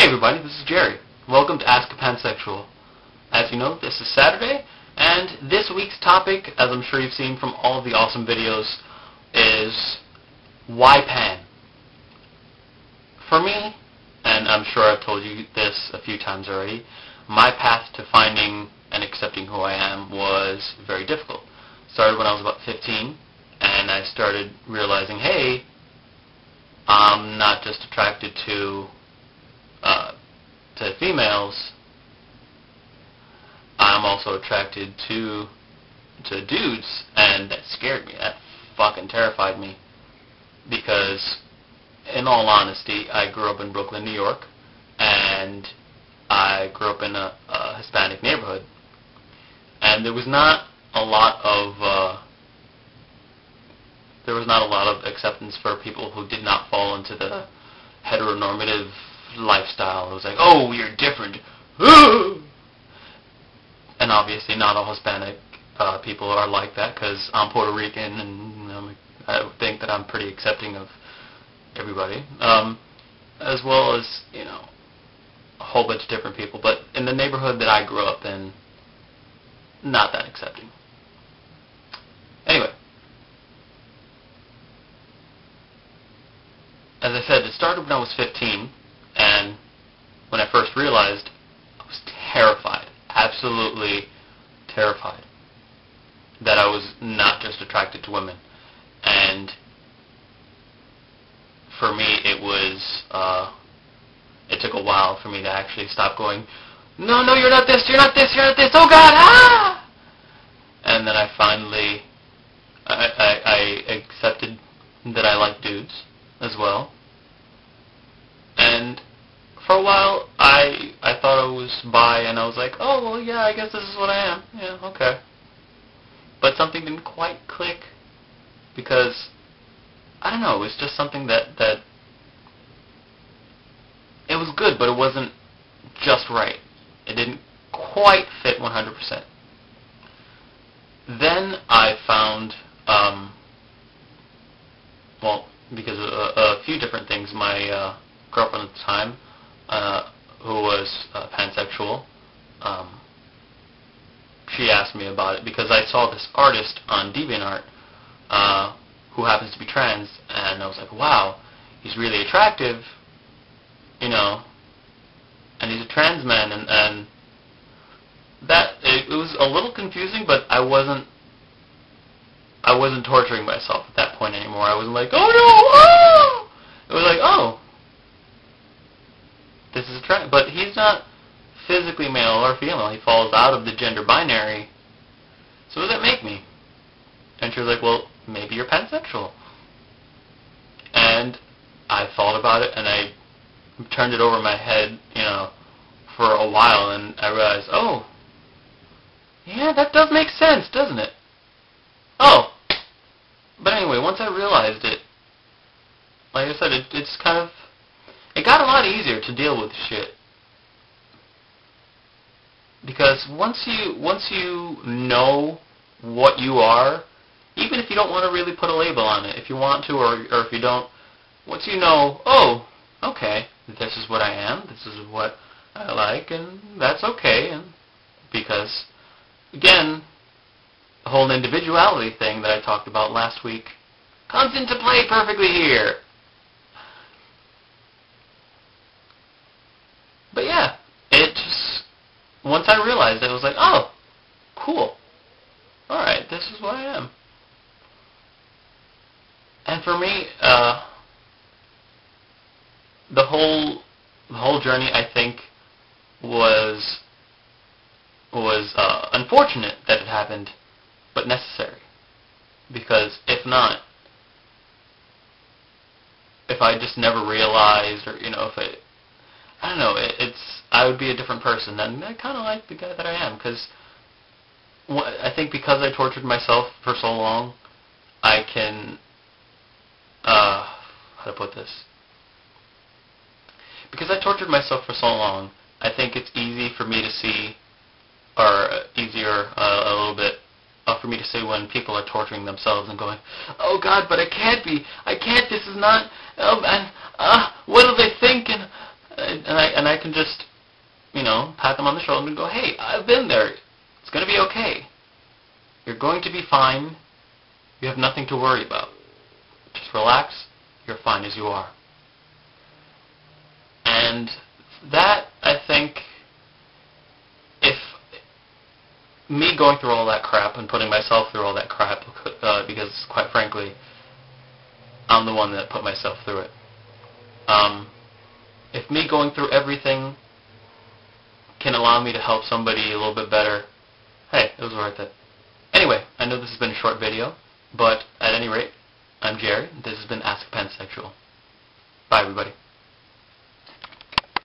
Hey everybody, this is Jerry. Welcome to Ask a Pansexual. As you know, this is Saturday, and this week's topic, as I'm sure you've seen from all of the awesome videos, is why pan? For me, and I'm sure I've told you this a few times already, my path to finding and accepting who I am was very difficult. Started when I was about 15, and I started realizing, hey, I'm not just attracted to females. I'm also attracted to dudes, and that scared me. That fucking terrified me. Because, in all honesty, I grew up in Brooklyn, New York, and I grew up in a Hispanic neighborhood, and there was not a lot of acceptance for people who did not fall into the heteronormative lifestyle. It was like, oh, you're different. And obviously not all Hispanic people are like that, because I'm Puerto Rican, and I think that I'm pretty accepting of everybody, as well as, a whole bunch of different people. But in the neighborhood that I grew up in, not that accepting. Anyway, as I said, it started when I was 15, and when I first realized, I was terrified, absolutely terrified, that I was not just attracted to women. And for me, it took a while for me to actually stop going, no, you're not this, you're not this, you're not this, oh God, ah! And then I finally, I accepted that I like dudes as well. And for a while, I thought I was bi, and I was like, oh, well, yeah, I guess this is what I am. Yeah, okay. But something didn't quite click, because, I don't know, it was just something that it was good, but it wasn't just right. It didn't quite fit 100%. Then I found, because a few different things, my girlfriend at the time, who was pansexual, she asked me about it because I saw this artist on DeviantArt who happens to be trans, and I was like, wow, he's really attractive, and he's a trans man, and that it was a little confusing, but I wasn't torturing myself at that point anymore. I wasn't like, oh no, oh! It was like, oh, this is a trans, but he's not physically male or female. He falls out of the gender binary. So what does that make me? And she was like, well, maybe you're pansexual. And I thought about it, and I turned it over my head, for a while, and I realized, oh, yeah, that does make sense, doesn't it? Oh. But anyway, once I realized it, like I said, it's kind of, it got a lot easier to deal with shit. Because once you know what you are, even if you don't want to really put a label on it, if you want to or if you don't, once you know, oh, okay, this is what I am, this is what I like, and that's okay, and because, again, the whole individuality thing that I talked about last week comes into play perfectly here. But yeah, it just, once I realized it, I was like, oh, cool. Alright, this is what I am. And for me, the whole journey, I think, was unfortunate that it happened, but necessary. Because if not, if I just never realized, or I don't know, I would be a different person, and I kind of like the guy that I am, because I think because I tortured myself for so long, I can, how to put this? Because I tortured myself for so long, I think it's easy for me to see, or easier a little bit, for me to see when people are torturing themselves and going, oh God, but I can't, this is not, and what do they think, and and I can just, pat them on the shoulder and go, hey, I've been there. It's going to be okay. You're going to be fine. You have nothing to worry about. Just relax. You're fine as you are. And that, I think, if me going through all that crap and putting myself through all that crap, because quite frankly, I'm the one that put myself through it. If me going through everything can allow me to help somebody a little bit better, hey, it was worth it. Anyway, I know this has been a short video, but at any rate, I'm Jerry. This has been Ask a Pansexual. Bye, everybody.